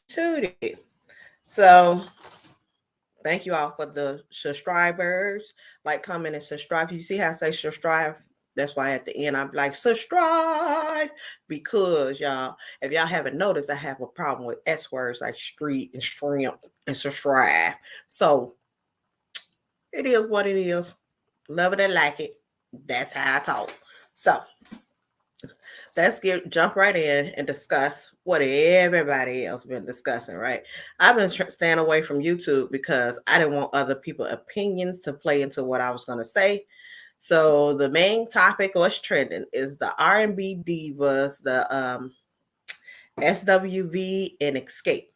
Tootie. So thank you all for the subscribers. Like, comment, and subscribe. You see how I say subscribe? That's why at the end I'm like subscribe, because y'all, if y'all haven't noticed, I have a problem with S words like street and shrimp and subscribe. So it is what it is. Love it and like it. That's how I talk. So let's jump right in and discuss what everybody else been discussing. Right, I've been staying away from YouTube because I didn't want other people's opinions to play into what I was going to say. So the main topic what's trending is the R&B divas, the SWV and Xscape,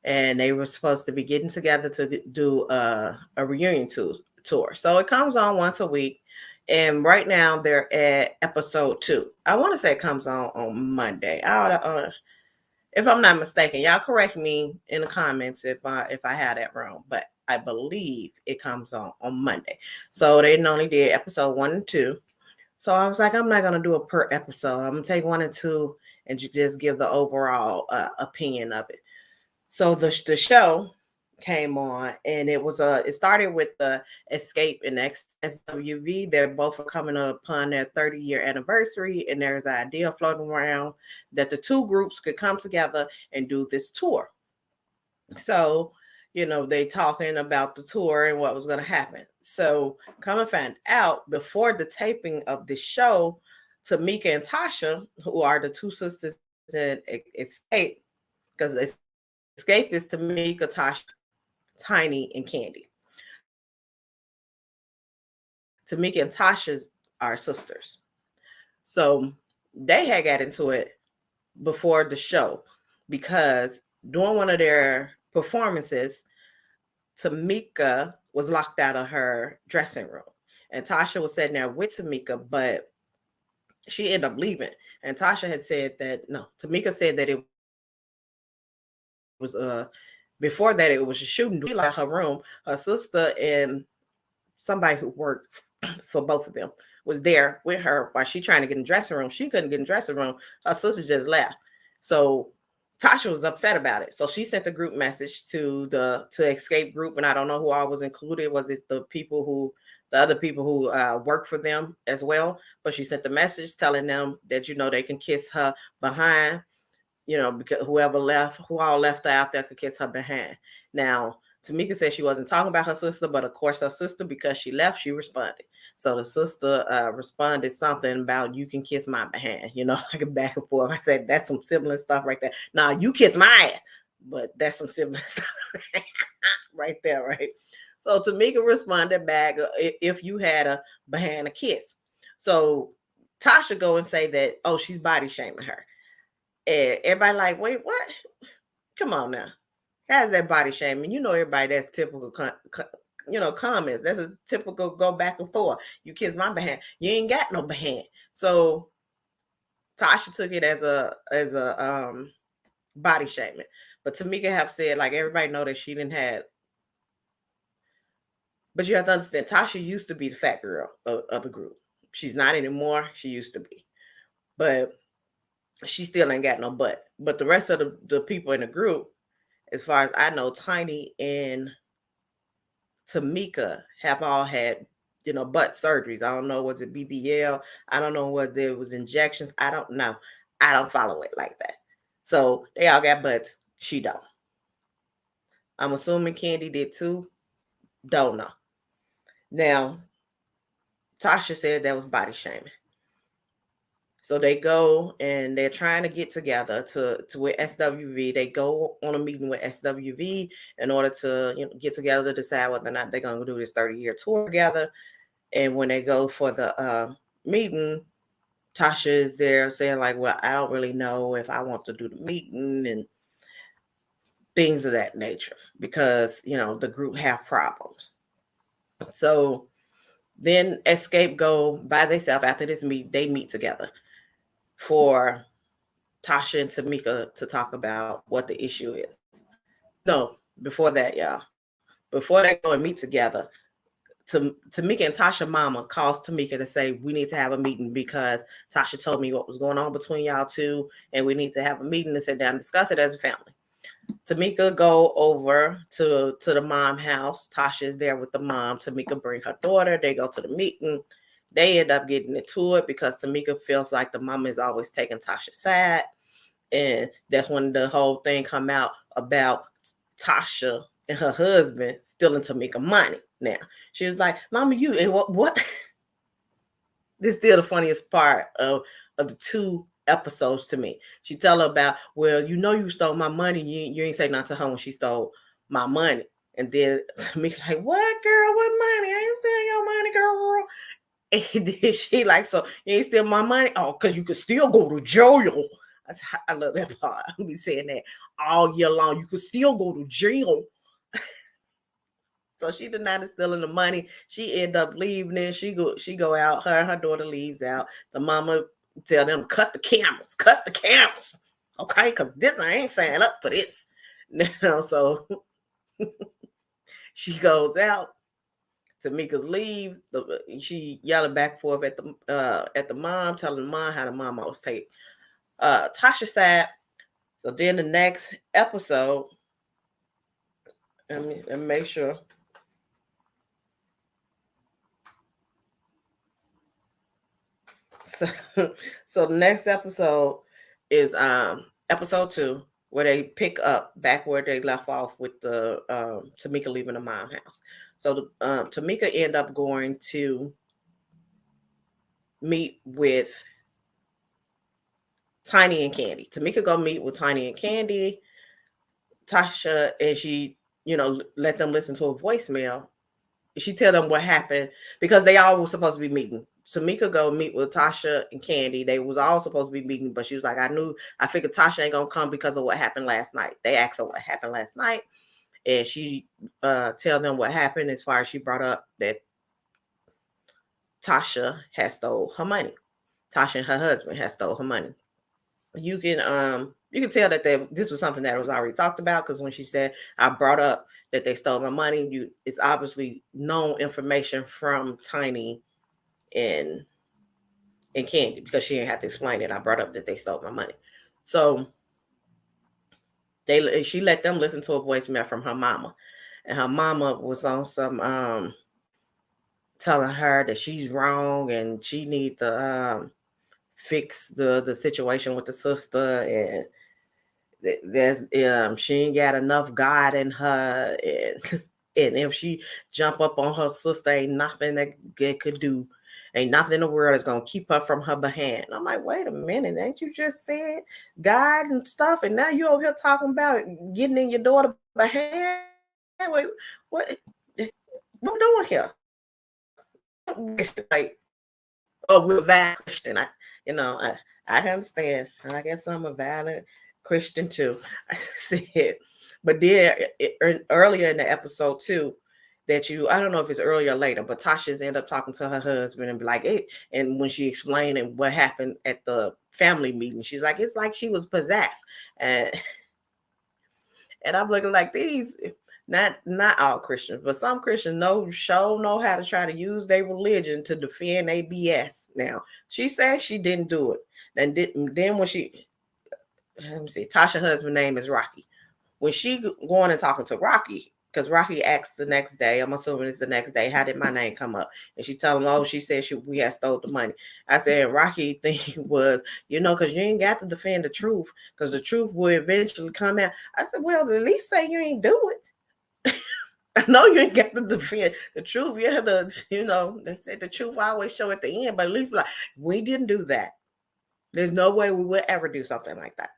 and they were supposed to be getting together to do a reunion tour. So it comes on once a week. And right now they're at episode 2. I want to say it comes on Monday. If I'm not mistaken, y'all correct me in the comments if I had that wrong. But I believe it comes on Monday. So they only did episode 1 and 2. So I was like, I'm not gonna do a per episode. I'm gonna take 1 and 2 and just give the overall opinion of it. So the show came on, and it started with the Xscape and SWV. They're both coming upon their 30-year anniversary, and there's an idea floating around that the two groups could come together and do this tour. So, they talking about the tour and what was going to happen. So come and find out, before the taping of this show, Tamika and Toscha, who are the two sisters in Xscape, because Xscape is Tamika, Toscha, Tiny, and Candy. Tamika and Toscha are sisters. So they had got into it before the show because during one of their performances, Tamika was locked out of her dressing room. And Toscha was sitting there with Tamika, but she ended up leaving. And Toscha had said that, no, Tamika said that it was before that it was a shooting like her room. Her sister and somebody who worked for both of them was there with her while she trying to get in the dressing room. She couldn't get in the dressing room. Her sister just left. So Toscha was upset about it. So she sent a group message to Xscape group, and I don't know who all was included. Was it the other people who work for them as well? But she sent the message telling them that they can kiss her behind. Because who all left out there could kiss her behind. Now, Tamika said she wasn't talking about her sister, but of course her sister, because she left, she responded. So the sister responded something about, you can kiss my behind, like a back and forth. I said, that's some sibling stuff right there. Now, you kiss my ass, but that's some sibling stuff right there, right? So Tamika responded back, if you had a behind a kiss. So Toscha go and say that, oh, she's body shaming her. And everybody like, wait, what? Come on now. How's that body shaming? Everybody, that's typical, comments. That's a typical go back and forth. You kiss my behind. You ain't got no behind. So Toscha took it as a body shaming. But Tamika have said, like, everybody know that she didn't have. But you have to understand, Toscha used to be the fat girl of the group. She's not anymore. She used to be. But she still ain't got no butt. But the rest of the people in the group, as far as I know, Tiny and Tamika have all had, butt surgeries. I don't know, was it BBL? I don't know whether it was injections. I don't know. I don't follow it like that. So they all got butts. She don't. I'm assuming Candy did too. Don't know. Now, Toscha said that was body shaming. So they go and they're trying to get together to with SWV. They go on a meeting with SWV in order to get together to decide whether or not they're going to do this 30-year tour together. And when they go for the meeting, Toscha is there saying like, well, I don't really know if I want to do the meeting and things of that nature because, the group have problems. So then Xscape go by themselves after this meet. They meet together for Toscha and Tamika to talk about what the issue is. No, before that, y'all. Before they go and meet together, Tamika and Toscha mama calls Tamika to say we need to have a meeting because Toscha told me what was going on between y'all two, and we need to have a meeting to sit down and discuss it as a family. Tamika go over to the mom house. Toscha is there with the mom. Tamika bring her daughter. They go to the meeting. They end up getting into it because Tamika feels like the mom is always taking Tosha's side. And that's when the whole thing come out about Toscha and her husband stealing Tamika money. Now, she was like, Mama, you, and what? This is still the funniest part of the two episodes to me. She tell her about, well, you know you stole my money. You ain't say nothing to her when she stole my money. And then Tamika like, what, girl? What money? I ain't stealing your money, girl. And then she like, so you ain't steal my money? Oh, because you could still go to jail. I love that part. I'll be saying that all year long. You could still go to jail. So she denied stealing the money. She end up leaving it. She go out. Her daughter leaves out. The mama tell them, cut the cameras. Okay, because this I ain't signing up for this. Now, so she goes out. Tamika's leave. She yelling back and forth at the mom, telling the mom how the mom always take Toscha's side. So then the next episode, let me make sure. So the next episode is episode 2, where they pick up back where they left off with the Tamika leaving the mom house. So Tamika end up going to meet with Tiny and Candy. Tamika go meet with Tiny and Candy. Toscha, and she, let them listen to a voicemail. She tell them what happened because they all were supposed to be meeting. Tamika go meet with Toscha and Candy. They was all supposed to be meeting, but she was like, I figured Toscha ain't gonna come because of what happened last night. They asked her what happened last night, and she tell them what happened as far as she brought up that Toscha has stole her money. Toscha and her husband has stole her money. You can tell that this was something that was already talked about, because when she said I brought up that they stole my money, it's obviously known information from Tiny and Candy, because she didn't have to explain it. I brought up that they stole my money. So she let them listen to a voicemail from her mama, and her mama was on some telling her that she's wrong and she need to fix the situation with the sister, and there's she ain't got enough God in her, and if she jump up on her sister, ain't nothing that could do. Ain't nothing in the world is gonna keep her from her behind. I'm like, wait a minute, ain't you just said God and stuff, and now you over here talking about getting in your daughter behind? Wait, what we doing here? Like, oh, we're that Christian. I understand. I guess I'm a violent Christian too. I said, but then earlier in the episode too, that I don't know if it's earlier or later, but Tasha's end up talking to her husband and be like, hey, and when she explained what happened at the family meeting, she's like, it's like she was possessed. And I'm looking like these, not all Christians, but some Christians know how to try to use their religion to defend their BS. Now, she said she didn't do it. And then when let me see, Tasha's husband's name is Rocky. When she going and talking to Rocky, because Rocky asked the next day, I'm assuming it's the next day, how did my name come up? And she tell him, oh, she said we had stole the money. I said, Rocky thing was, because you ain't got to defend the truth, because the truth will eventually come out. I said, well, at least say you ain't do it. I know you ain't got to defend the truth. Yeah, they said the truth always show at the end, but at least like, we didn't do that. There's no way we would ever do something like that.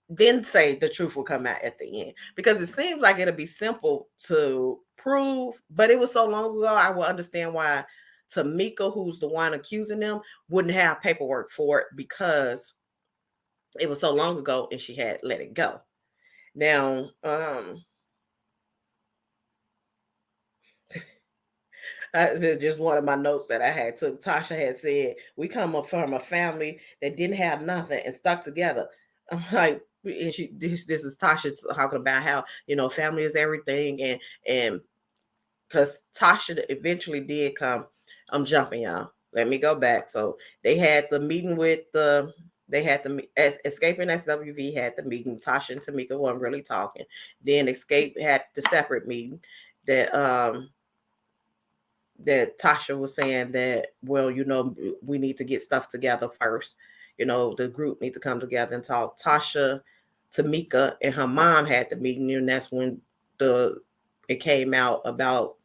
Then say the truth will come out at the end, because it seems like it'll be simple to prove, but it was so long ago. I will understand why Tamika, who's the one accusing them, wouldn't have paperwork for it, because it was so long ago and she had let it go. Now, just one of my notes that I had took. Toscha had said, we come up from a family that didn't have nothing and stuck together. I'm like, and this is Toscha talking about how family is everything, and because Toscha eventually did come. I'm jumping, y'all. Let me go back. So they had the meeting with Xscape and SWV had the meeting. Toscha and Tamika weren't really talking. Then Xscape had the separate meeting that that Toscha was saying that, well, we need to get stuff together first. The group need to come together and talk. Toscha, Tamika, and her mom had the meeting, and that's when it came out about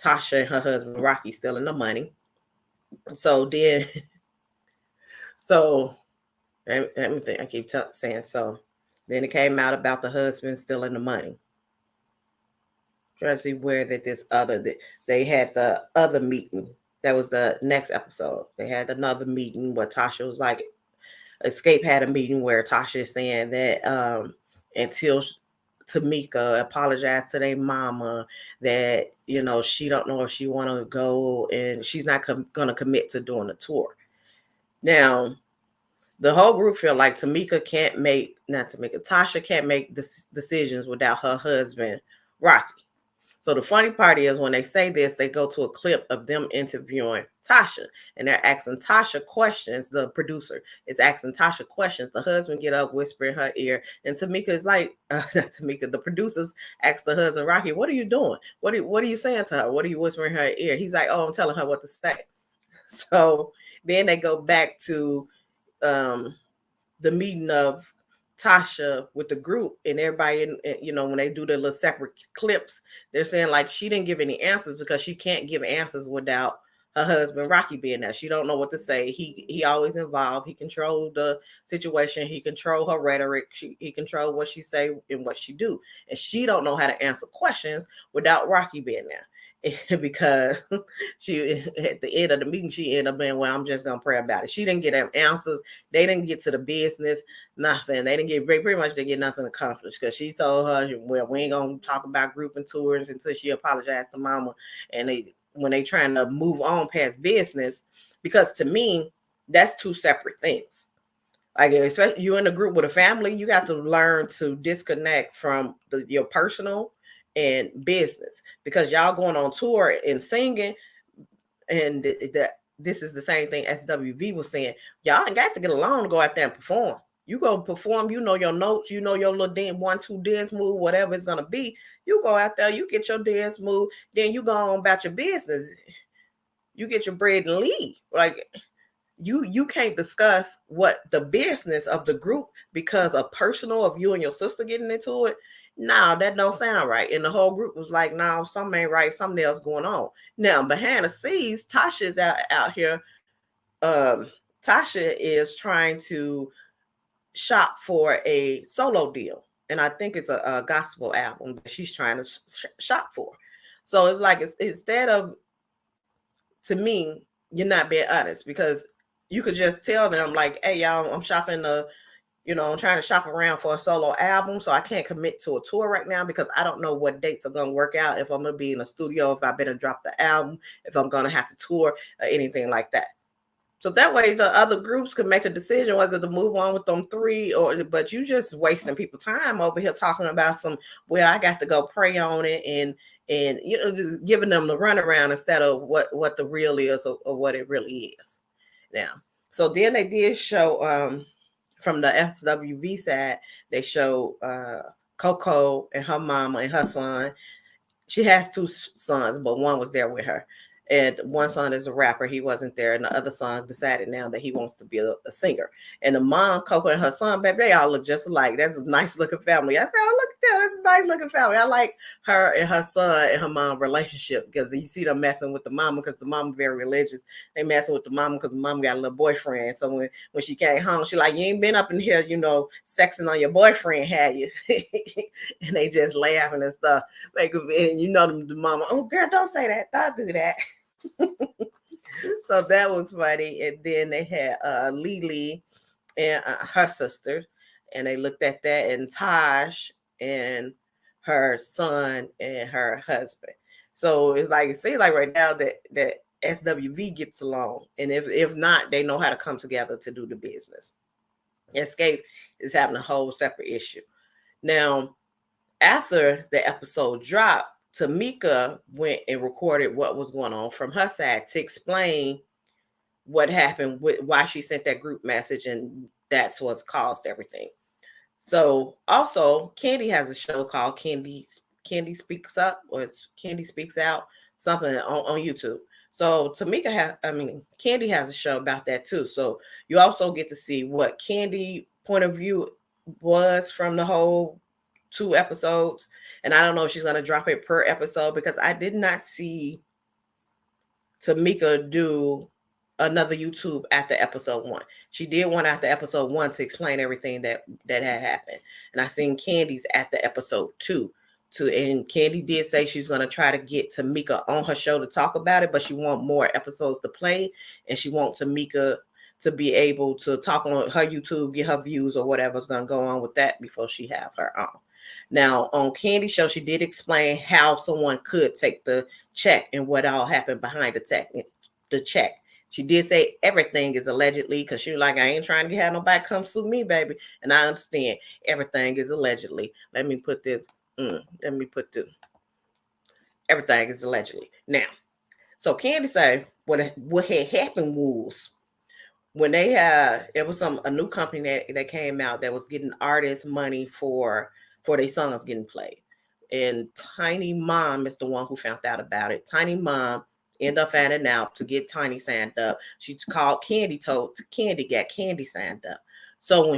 Toscha and her husband Rocky stealing the money. So then, let me think. I keep saying so. Then it came out about the husband stealing the money. Try to see where they had the other meeting. That was the next episode. They had another meeting where Toscha was like, Xscape had a meeting where Toscha is saying that until Tamika apologized to their mama, that she don't know if she want to go, and she's not going to commit to doing a tour. Now, the whole group feel like Toscha can't make decisions without her husband Rocky. So the funny part is when they say this, they go to a clip of them interviewing Toscha, and they're asking Toscha questions. The producer is asking Toscha questions. The husband get up, whisper in her ear, and Tamika is like, not Tamika, the producers ask the husband, Rocky, what are you doing? What are you saying to her? What are you whispering in her ear? He's like, oh, I'm telling her what to say. So then they go back to the meeting of Toscha with the group, and everybody, when they do the little separate clips, they're saying like she didn't give any answers because she can't give answers without her husband Rocky being there. She don't know what to say. He always involved. He controlled the situation. He controlled her rhetoric. He controlled what she say and what she do, and she don't know how to answer questions without Rocky being there. Because she, at the end of the meeting, she ended up being, well, I'm just gonna pray about it. She didn't get them answers. They didn't get to the business, nothing. They didn't get pretty much. They get nothing accomplished because she told her, well, we ain't gonna talk about group and tours until she apologized to mama. And when they trying to move on past business, because to me, that's two separate things. Like, especially you in a group with a family, you got to learn to disconnect from your personal and business, because y'all going on tour and singing, and this is the same thing SWV was saying. Y'all ain't got to get along to go out there and perform. You go perform, your notes, your little 1-2 dance move, whatever it's gonna be. You go out there, you get your dance move, then you go on about your business. You get your bread and leave. Like, you can't discuss what the business of the group because of personal of you and your sister getting into it. No, that don't sound right. And the whole group was like, no, something ain't right. Something else going on. Now, behind the scenes, Toscha is out here. Toscha is trying to shop for a solo deal. And I think it's a gospel album that she's trying to shop for. So it's like, instead of, to me, you're not being honest, because you could just tell them like, hey, y'all, I'm shopping I'm trying to shop around for a solo album, so I can't commit to a tour right now because I don't know what dates are going to work out, if I'm going to be in a studio, if I better drop the album, if I'm going to have to tour, or anything like that. So that way the other groups could make a decision whether to move on with them three, but you just wasting people's time over here talking about well, I got to go pray on it, and just giving them the runaround instead of what the real is, or what it really is. Now, so then they did show, from the SWV side, they show Coco and her mama and her son. She has 2 sons, but one was there with her. And one son is a rapper. He wasn't there. And the other son decided now that he wants to be a singer. And the mom, Coco, and her son, baby, they all look just alike. That's a nice looking family. I said, oh, look at that. That's a nice looking family. I like her and her son and her mom relationship, because you see them messing with the mama, because the mama very religious. They messing with the mama because the mama got a little boyfriend. So when she came home, she like, you ain't been up in here, sexing on your boyfriend, had you? And they just laughing and stuff. Like, and the mama, oh, girl, don't say that. Don't do that. So that was funny. And then they had Lily and her sister, and they looked at that, and Tosh and her son and her husband. So it's like, it seems like right now that SWV gets along, and if not, they know how to come together to do the business. Xscape is having a whole separate issue. Now, after the episode dropped, Tamika went and recorded what was going on from her side to explain what happened, with why she sent that group message, and that's what's caused everything. So also, Candy has a show called Candy Speaks Up, or it's Candy Speaks Out, something on YouTube. So Candy has a show about that too. So you also get to see what Candy point of view was from the whole 2 episodes. And I don't know if she's gonna drop it per episode, because I did not see Tamika do another YouTube after episode 1. She did one after episode 1 to explain everything that had happened. And I seen Candy's at the episode 2 too. And Candy did say she's going to try to get Tamika on her show to talk about it, but she want more episodes to play, and she want Tamika to be able to talk on her YouTube, get her views or whatever's going to go on with that before she have her own. Now, on Candy's show, she did explain how someone could take the check and what all happened behind the check. She did say everything is allegedly, because she was like, I ain't trying to have nobody come sue me, baby. And I understand everything is allegedly. Everything is allegedly. Now, so Candy said what had happened was, when they had, it was a new company that came out that was getting artists money for their songs getting played. And Tiny Mom is the one who found out about it. Tiny Mom ended up finding out to get Tiny signed up. She called Candy, told Candy, got Candy signed up. So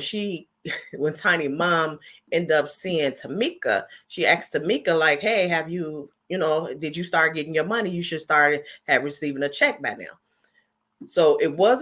when Tiny Mom ended up seeing Tamika, she asked Tamika, like, hey, have you, did you start getting your money? You should start receiving a check by now. So it was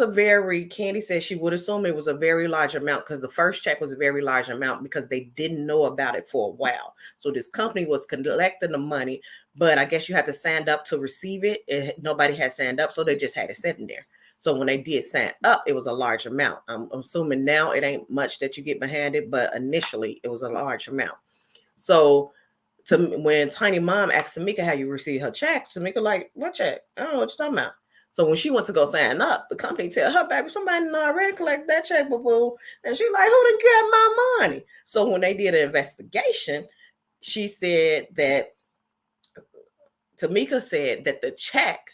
Candy said she would assume it was a very large amount, because the first check was a very large amount, because they didn't know about it for a while. So this company was collecting the money, but I guess you had to sign up to receive it. Nobody had signed up, so they just had it sitting there. So when they did sign up, it was a large amount. I'm assuming now it ain't much that you get behind it, but initially it was a large amount. So when Tiny Mom asked Tamika how you received her check, Tamika like, what check? I don't know what you're talking about. So when she went to go sign up, the company tell her, baby, somebody already collected that check, boo-boo. And she's like, who done get my money? So when they did an investigation, she said that, Tamika said that the check,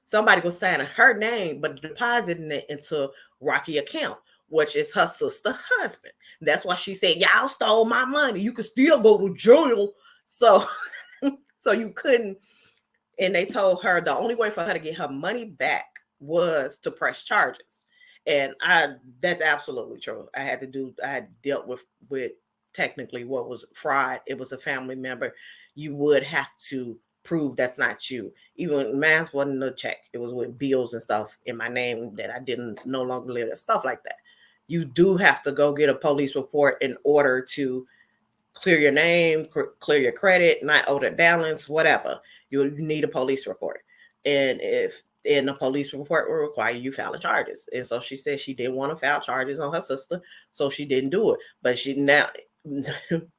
somebody was signing her name, but depositing it into Rocky account, which is her sister's husband. That's why she said, y'all stole my money. You could still go to jail. So you couldn't. And they told her the only way for her to get her money back was to press charges. And that's absolutely true. I had dealt with technically what was fraud. It was a family member. You would have to prove that's not you. Even mine wasn't a check. It was with bills and stuff in my name that I didn't no longer live, stuff like that. You do have to go get a police report in order to clear your name, clear your credit, not owe that balance, whatever. You need a police report. And a police report will require you filing charges. And so she said she didn't want to file charges on her sister, so she didn't do it.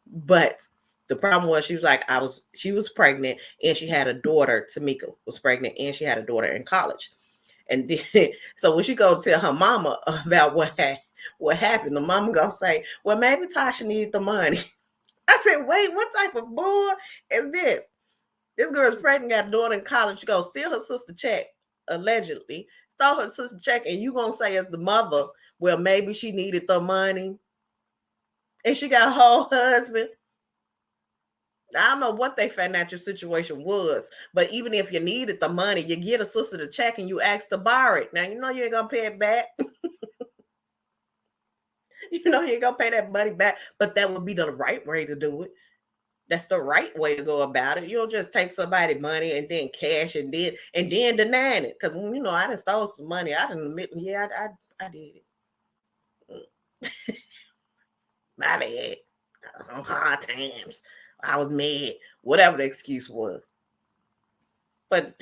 But the problem was, she was like, she was pregnant, and she had a daughter. Tamika was pregnant, and she had a daughter in college. And then, so when she go tell her mama about what happened, the mama gonna say, well, maybe Toscha needed the money. I said, wait, what type of bull is this? This girl's pregnant, got a daughter in college. She goes steal her sister check, allegedly. Stole her sister check, and you gonna say as the mother, well, maybe she needed the money. And she got a whole husband. I don't know what their financial situation was, but even if you needed the money, you get a sister to check and you ask to borrow it. Now, you know you ain't gonna pay it back. You know you ain't gonna pay that money back, but that would be the right way to do it. That's the right way to go about it. You don't just take somebody's money and then cash and then deny it. Because I done stole some money. I didn't admit, yeah, I did it. My bad. On hard times. I was mad. Whatever the excuse was. But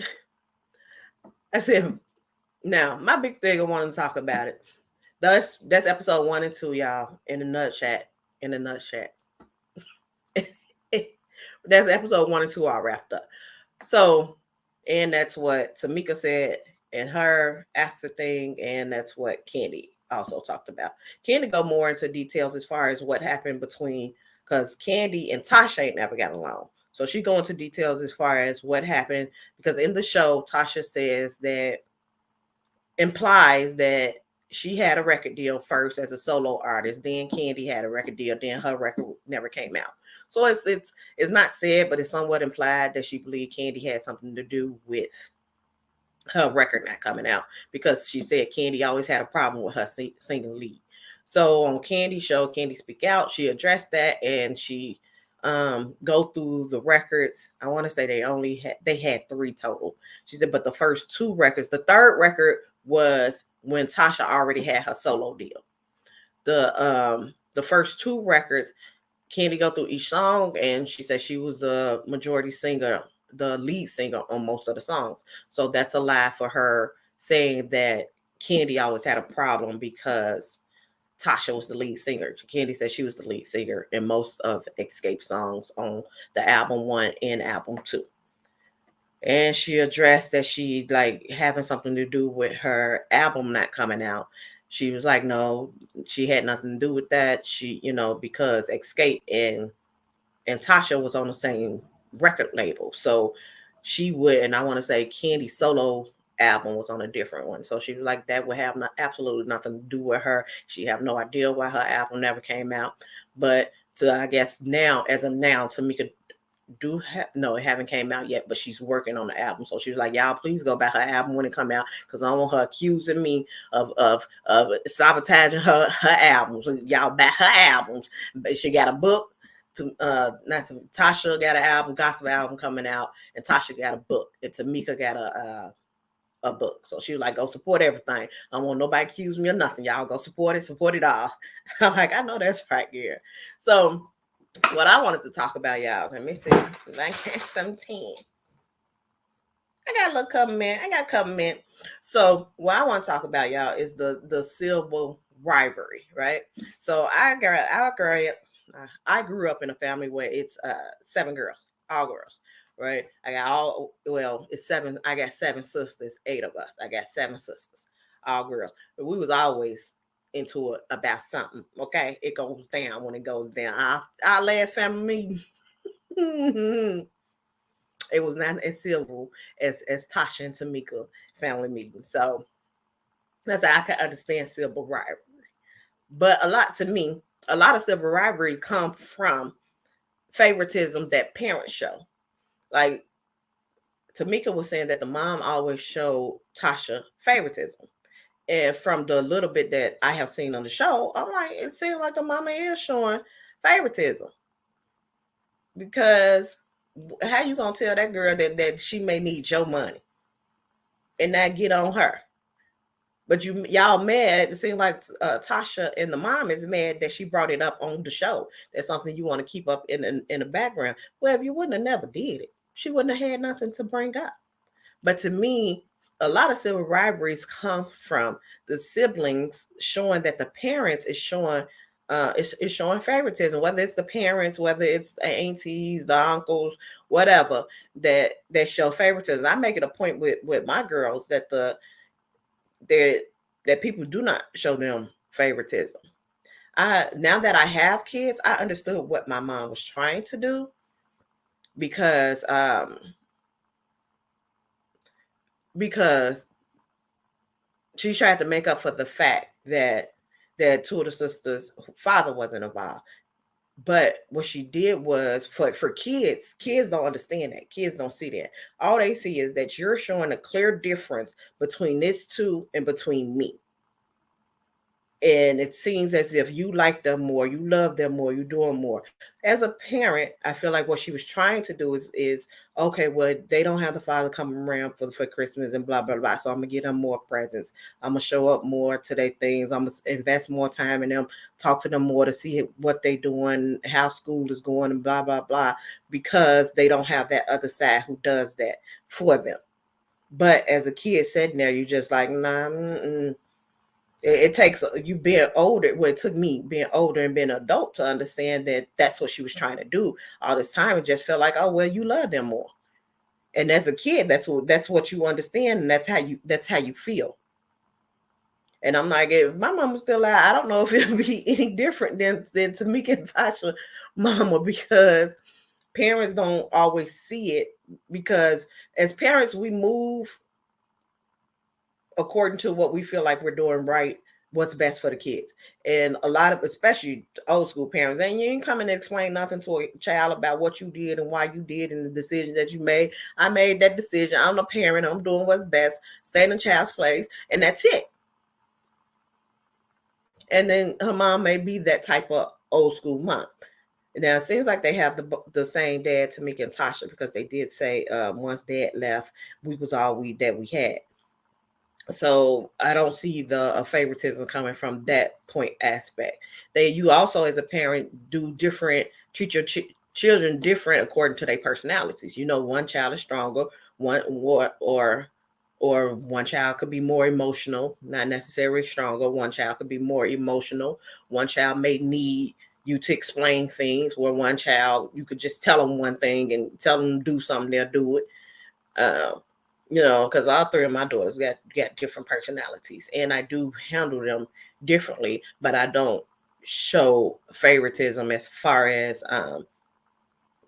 I said, now my big thing I want to talk about it. That's episode 1 and 2, y'all. In a nutshell. That's episode 1 and 2 all wrapped up. So, and that's what Tamika said in her after thing, and that's what Candy also talked about. Candy go more into details as far as what happened between, because Candy and Toscha ain't never got along. So she go into details as far as what happened, because in the show, Toscha says that, implies that she had a record deal first as a solo artist, then Candy had a record deal, then her record never came out. So it's not said, but it's somewhat implied that she believed Candy had something to do with her record not coming out, because she said Candy always had a problem with her singing lead. So on Candy's show, Candy Speak Out, she addressed that, and she go through the records. I want to say they had 3 total. She said, but the first 2 records, the third record was when Toscha already had her solo deal. The first 2 records, Candy go through each song, and she said she was the majority singer, the lead singer on most of the songs. So that's a lie for her saying that Candy always had a problem because Toscha was the lead singer. Candy said she was the lead singer in most of Xscape songs on the album 1 and album 2. And she addressed that she like having something to do with her album not coming out. She was like, no, she had nothing to do with that. She, because Xscape and Toscha was on the same record label. So she would, and I want to say Candy's solo album was on a different one. So she was like, that would have absolutely nothing to do with her. She have no idea why her album never came out. But I guess now, as of now, Tamika it haven't came out yet, but she's working on the album. So she was like, y'all please go buy her album when it come out, because I don't want her accusing me of sabotaging her albums. Y'all buy her albums. But she got a book. Toscha got an album, gospel album coming out, and Toscha got a book, and Tamika got a book. So she was like, go support everything. I don't want nobody accuse me of nothing. Y'all go support it all. I'm like, I know that's right here. So what I wanted to talk about, y'all, let me see, 1917. I got a little comment. So what I want to talk about, y'all, is the civil rivalry, right? So I grew up in a family where it's 7 girls, all girls, right? It's 7. I got 7 sisters, 8 of us. I got 7 sisters, all girls. But we was always into it about something. Okay, it goes down when it goes down. Our last family meeting, it was not as civil as Toscha and Tamika family meeting. So that's how I can understand civil rivalry. But a lot of civil rivalry come from favoritism that parents show. Like Tamika was saying that the mom always showed Toscha favoritism. And from the little bit that I have seen on the show, I'm like, it seems like the mama is showing favoritism. Because how you gonna tell that girl that she may need your money and not get on her? But y'all mad. It seems like Toscha and the mom is mad that she brought it up on the show. That's something you want to keep up in the background. Well, if you wouldn't have never did it, she wouldn't have had nothing to bring up. But to me, a lot of civil rivalries come from the siblings showing that the parents is showing is showing favoritism, whether it's the parents, whether it's the aunties, the uncles, whatever, that show favoritism. I make it a point with my girls that that people do not show them favoritism. Now that I have kids, I understood what my mom was trying to do, because she tried to make up for the fact that 2 of the sisters' father wasn't involved. But what she did was, for kids don't understand that. Kids don't see that. All they see is that you're showing a clear difference between this 2 and between me. And it seems as if you like them more, you love them more, you're doing more. As a parent, I feel like what she was trying to do is okay, well, they don't have the father coming around for Christmas and blah, blah, blah. So I'm going to get them more presents. I'm going to show up more to their things. I'm going to invest more time in them, talk to them more to see what they're doing, how school is going, and blah, blah, blah, because they don't have that other side who does that for them. But as a kid sitting there, you're just like, nah, it takes you being older. Well, it took me being older and being an adult to understand that that's what she was trying to do all this time. It just felt like, oh, well, you love them more. And as a kid, that's what you understand, and that's how you feel. And I'm like, if my mom was still alive, I don't know if it would be any different than Tamika and Toscha mama, because parents don't always see it, because as parents, we move according to what we feel like we're doing right, what's best for the kids. And a lot of, especially old school parents, and you ain't coming to explain nothing to a child about what you did and why you did and the decision that you made. I made that decision. I'm a parent. I'm doing what's best. Stay in the child's place, and that's it. And then her mom may be that type of old school mom. Now it seems like they have the same dad, Tamika and Toscha, because they did say once dad left, we was all we had. So I don't see the favoritism coming from that point aspect. You also, as a parent, do different, treat your children different according to their personalities. One child is stronger, one or one child could be more emotional, not necessarily stronger. One child could be more emotional. One child may need you to explain things, where one child, you could just tell them one thing and tell them to do something, they'll do it. Because all three of my daughters got different personalities, and I do handle them differently, but I don't show favoritism as far as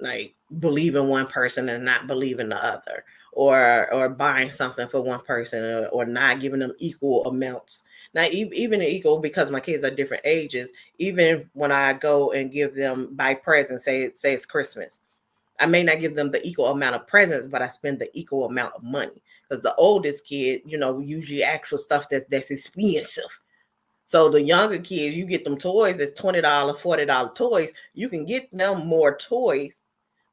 like believing one person and not believing the other, or buying something for one person, or not giving them equal amounts. Now, even equal, because my kids are different ages, even when I go and give them, buy presents, say it's Christmas, I may not give them the equal amount of presents, but I spend the equal amount of money, because the oldest kid, usually asks for stuff that's expensive. So the younger kids, you get them toys that's $20, $40 toys. You can get them more toys,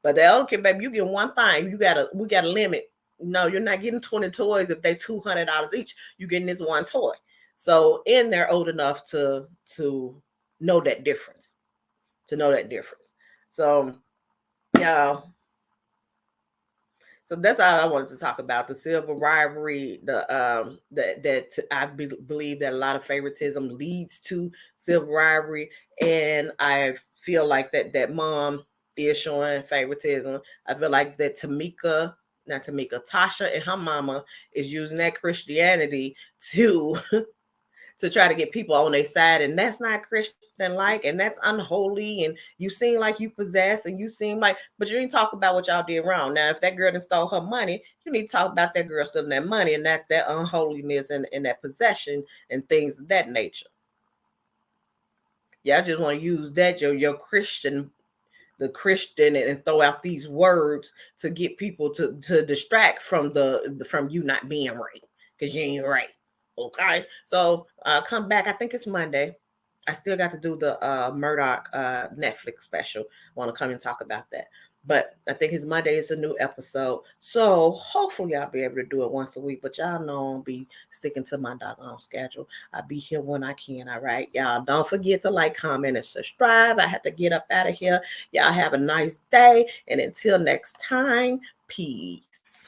but they don't care, baby. You get one thing. We got a limit. No, you're not getting 20 toys if they $200 each. You're getting this one toy. So, and they're old enough to know that difference. So, yeah. So that's all I wanted to talk about, the civil rivalry. That I believe that a lot of favoritism leads to civil rivalry, and I feel like that mom is showing favoritism. I feel like that Toscha and her mama is using that Christianity to to try to get people on their side, and that's not Christian-like, and that's unholy, and you seem like you possess, and you seem like, but you didn't talk about what y'all did wrong. Now, if that girl done stole her money, you need to talk about that girl stealing that money, and that's that unholiness and that possession and things of that nature. Yeah, I just want to use that, your Christian, the Christian, and throw out these words to get people to distract from from you not being right, because you ain't right. Okay, so come back. I think it's Monday. I still got to do the Murdoch Netflix special. Want to come and talk about that. But I think it's Monday. It's a new episode. So hopefully I'll be able to do it once a week. But y'all know I'll be sticking to my doggone schedule. I'll be here when I can. All right. Y'all don't forget to like, comment, and subscribe. I have to get up out of here. Y'all have a nice day. And until next time, peace.